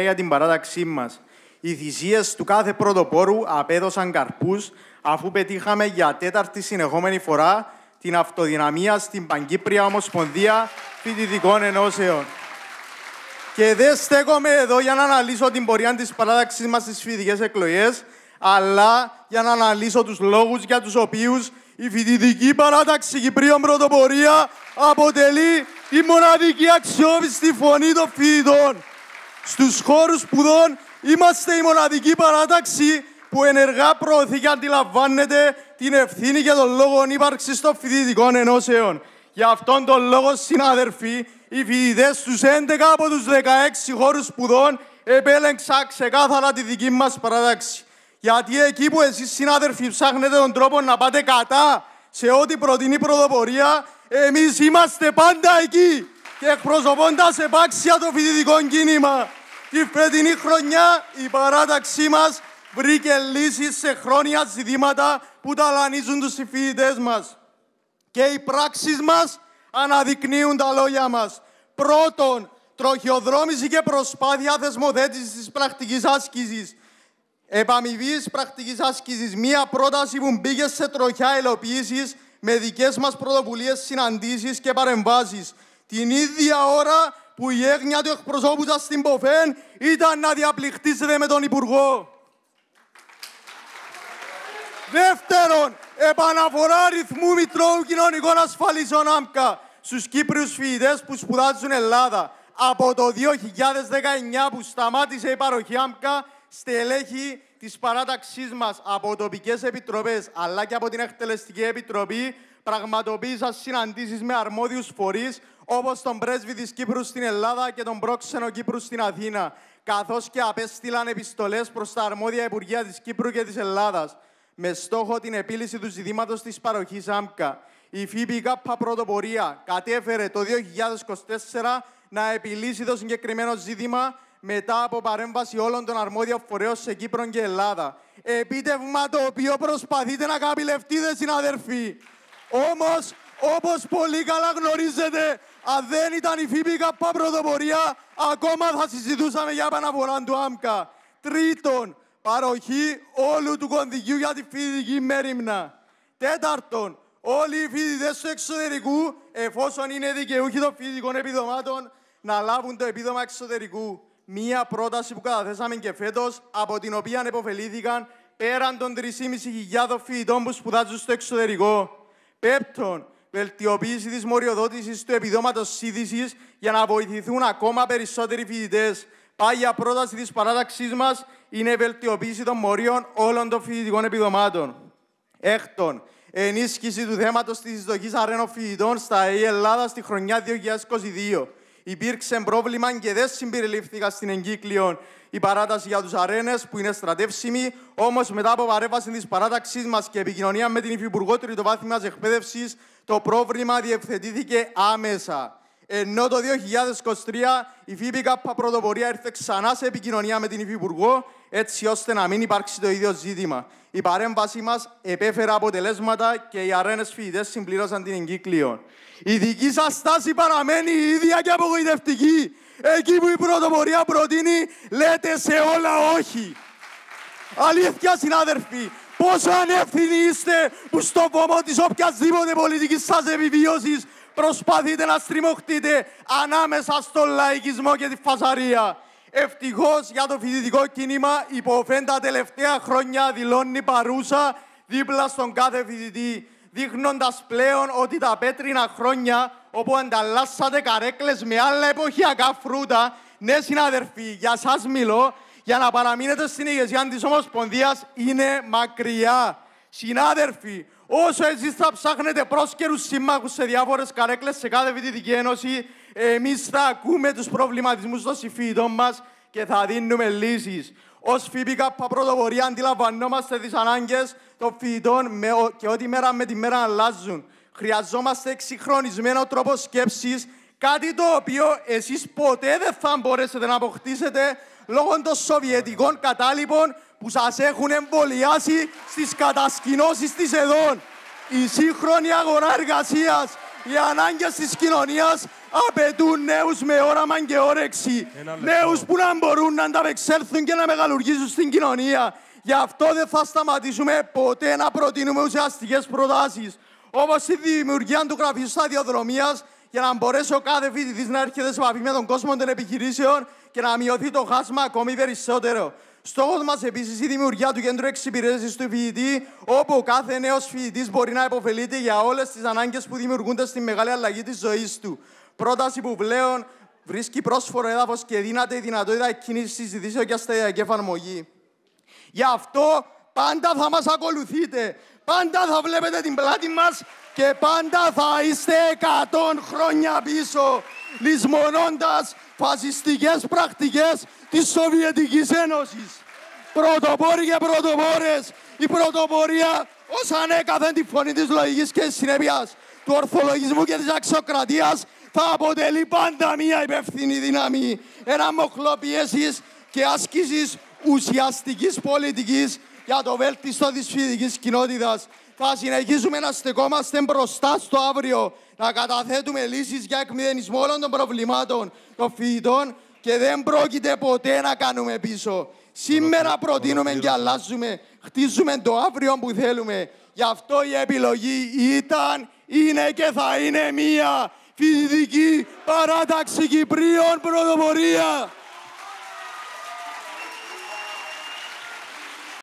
για την παράταξή μας. Οι θυσίες του κάθε πρωτοπόρου απέδωσαν καρπούς, αφού πετύχαμε για τέταρτη συνεχόμενη φορά την αυτοδυναμία στην Παγκύπρια Ομοσπονδία Φοιτητικών Ενώσεων. Και δεν στέκομαι εδώ για να αναλύσω την πορεία της παράταξής μας στις φοιτητικές εκλογές, αλλά για να αναλύσω τους λόγους για τους οποίους η φοιτητική παράταξη Κυπρίων Πρωτοπορία αποτελεί η μοναδική αξιόπιστη φωνή των φοιτητών. Στους χώρους σπουδών είμαστε η μοναδική παράταξη που ενεργά προωθεί και αντιλαμβάνεται την ευθύνη και τον λόγο ύπαρξης των φοιτητικών ενώσεων. Γι' αυτόν τον λόγο, συνάδελφοι, οι φοιτητές στους 11 από τους 16 χώρους σπουδών επέλεξαν ξεκάθαρα τη δική μας παράταξη. Γιατί εκεί που εσείς, συνάδελφοι, ψάχνετε τον τρόπο να πάτε κατά σε ό,τι προτείνει η πρωτοπορία, εμείς είμαστε πάντα εκεί και εκπροσωπώντας επάξια το φοιτητικό κίνημα. Τη φετινή χρονιά η παράταξή μας βρήκε λύσεις σε χρόνια ζητήματα που ταλανίζουν τους φοιτητές μας. Και οι πράξεις μας αναδεικνύουν τα λόγια μας. Πρώτον, τροχιοδρόμηση και προσπάθεια θεσμοθέτησης της πρακτικής άσκησης. Επαμοιβής πρακτικής άσκησης. Μία πρόταση που μπήκε σε τροχιά υλοποίησης με δικές μας πρωτοβουλίες, συναντήσεις και παρεμβάσεις. Την ίδια ώρα που η έγνοια του εκπροσώπου σας στην ΠΟΦΕΝ ήταν να διαπληκτήσετε με τον Υπουργό. Δεύτερον, επαναφορά αριθμού Μητρώου Κοινωνικών Ασφαλίσεων ΑΜΚΑ στους Κύπριους φοιτητές που σπουδάζουν Ελλάδα. Από το 2019 που σταμάτησε η παροχή ΑΜΚΑ, στελέχη της παράταξής μας από τοπικές επιτροπές αλλά και από την Εκτελεστική Επιτροπή πραγματοποίησαν συναντήσεις με αρμόδιους φορείς όπως τον πρέσβη της Κύπρου στην Ελλάδα και τον πρόξενο Κύπρου στην Αθήνα, καθώς και απέστειλαν επιστολές προς τα αρμόδια Υπουργεία της Κύπρου και της Ελλάδας με στόχο την επίλυση του ζητήματος της παροχής ΑΜΚΑ. Η ΦΠΚ Πρωτοπορία κατέφερε το 2024 να επιλύσει το συγκεκριμένο ζήτημα μετά από παρέμβαση όλων των αρμόδιων φορέων σε Κύπρο και Ελλάδα. Επίτευγμα το οποίο προσπαθείτε να καπηλευτείτε, συναδελφοί. Όμως, όπως πολύ καλά γνωρίζετε, αν δεν ήταν η ΦΠΚ Πρωτοπορία, ακόμα θα συζητούσαμε για επαναφορά του ΑΜΚΑ. Τρίτον, παροχή όλου του κονδυλιού για τη φοιτητική μέριμνα. Τέταρτον, όλοι οι φοιτητές του εξωτερικού, εφόσον είναι δικαιούχοι των φοιτητικών επιδομάτων, να λάβουν το επίδομα εξωτερικού. Μία πρόταση που καταθέσαμε και φέτος, από την οποία επωφελήθηκαν πέραν των 3.500 φοιτητών που σπουδάζουν στο εξωτερικό. Πέπτον, βελτιοποίηση της μοριοδότησης του επιδόματος σύντησης για να βοηθηθούν ακόμα περισσότεροι φοιτητές. Πάγια πρόταση της παράταξής μας είναι η βελτιοποίηση των μορίων όλων των φοιτητικών επιδομάτων. Έκτον, ενίσχυση του θέματος της εισδοχής αρένων φοιτητών στα ΕΕ Ελλάδα στη χρονιά 2022. Υπήρξε πρόβλημα και δεν συμπεριλήφθηκα στην εγκύκλιο η παράταση για τους αρένες που είναι στρατεύσιμοι, όμως μετά από παρέμβαση της παράταξής μας και επικοινωνία με την Υφυπουργό Τριτοβάθμιας Εκπαίδευσης, το πρόβλημα διευθετήθηκε άμεσα. Ενώ το 2023 η ΦΠΚ Πρωτοπορία ήρθε ξανά σε επικοινωνία με την Υφυπουργό, έτσι ώστε να μην υπάρξει το ίδιο ζήτημα. Η παρέμβαση μας επέφερε αποτελέσματα και οι αρένες φοιτητές συμπλήρωσαν την εγκύκλιο. Η δική σας στάση παραμένει η ίδια και απογοητευτική. Εκεί που η πρωτοπορία προτείνει, λέτε σε όλα όχι. Αλήθεια, συνάδελφοι, πόσο ανεύθυνοι είστε που στο βωμό της οποιασδήποτε πολιτικής σας επιβίωσης προσπαθείτε να στριμωχτείτε ανάμεσα στον λαϊκισμό και τη φασαρία. Ευτυχώς για το φοιτητικό κίνημα η ΠΟΦΕΝ τα τελευταία χρόνια δηλώνει παρούσα δίπλα στον κάθε φοιτητή, δείχνοντας πλέον ότι τα πέτρινα χρόνια όπου ανταλλάσσατε καρέκλες με άλλα εποχιακά φρούτα, ναι, συναδελφοί, για σας μιλώ, για να παραμείνετε στην ηγεσία της Ομοσπονδίας είναι μακριά. Συνάδελφοι, όσο εσείς θα ψάχνετε πρόσκαιρους συμμάχους σε διάφορες καρέκλες σε κάθε φοιτητική ένωση, εμείς θα ακούμε τους προβληματισμούς των συμφοιτητών μας και θα δίνουμε λύσεις. Ως ΦΠΚ Πρωτοπορία αντιλαμβανόμαστε τις ανάγκες των φοιτητών και ότι μέρα με τη μέρα αλλάζουν. Χρειαζόμαστε εξυγχρονισμένο τρόπο σκέψης, κάτι το οποίο εσείς ποτέ δεν θα μπορέσετε να αποκτήσετε λόγω των σοβιετικών κατάλοιπων που σας έχουν εμβολιάσει στις κατασκηνώσεις της ΕΔΟΝ. Η σύγχρονη αγορά εργασίας Οι ανάγκες της κοινωνίας απαιτούν νέους με όραμα και όρεξη. Νέους που να μπορούν να ανταπεξέλθουν και να μεγαλουργήσουν στην κοινωνία. Γι' αυτό δεν θα σταματήσουμε ποτέ να προτείνουμε ουσιαστικές προτάσεις. Όπως η δημιουργία του γραφείου σταδιοδρομίας, για να μπορέσει ο κάθε φοιτητής να έρχεται σε επαφή με τον κόσμο των επιχειρήσεων και να μειωθεί το χάσμα ακόμη περισσότερο. Στόχος μας επίσης η δημιουργία του κέντρου εξυπηρέτησης του φοιτητή, όπου ο κάθε νέος φοιτητής μπορεί να υποφελείται για όλες τις ανάγκες που δημιουργούνται στη μεγάλη αλλαγή της ζωής του. Πρόταση που πλέον βρίσκει πρόσφορο έδαφος και δύναται η δυνατότητα εκκίνησης συζητήσεων και σταδιακή εφαρμογή. Γι' αυτό πάντα θα μας ακολουθείτε, πάντα θα βλέπετε την πλάτη μας και πάντα θα είστε 100 χρόνια πίσω, λησμονώντας φασιστικές πρακτικές της Σοβιετικής Ένωσης. Πρωτοπόροι και πρωτοπόρες, η πρωτοπορία ως ανέκαθεν τη φωνή της λογικής και της συνέπειας, του ορθολογισμού και της αξιοκρατίας θα αποτελεί πάντα μια υπεύθυνη δύναμη, ένα μοχλό πιέσης και άσκησης ουσιαστικής πολιτικής για το βέλτιστο της φοιτητικής κοινότητας. Θα συνεχίσουμε να στεκόμαστε μπροστά στο αύριο, να καταθέτουμε λύσεις για εκμηδενισμό όλων των προβλημάτων των φοιτητών και δεν πρόκειται ποτέ να κάνουμε πίσω. Σήμερα προτείνουμε και αλλάζουμε, χτίζουμε το αύριο που θέλουμε. Γι' αυτό η επιλογή ήταν, είναι και θα είναι μία φοιτητική παράταξη Κυπρίων πρωτοπορία.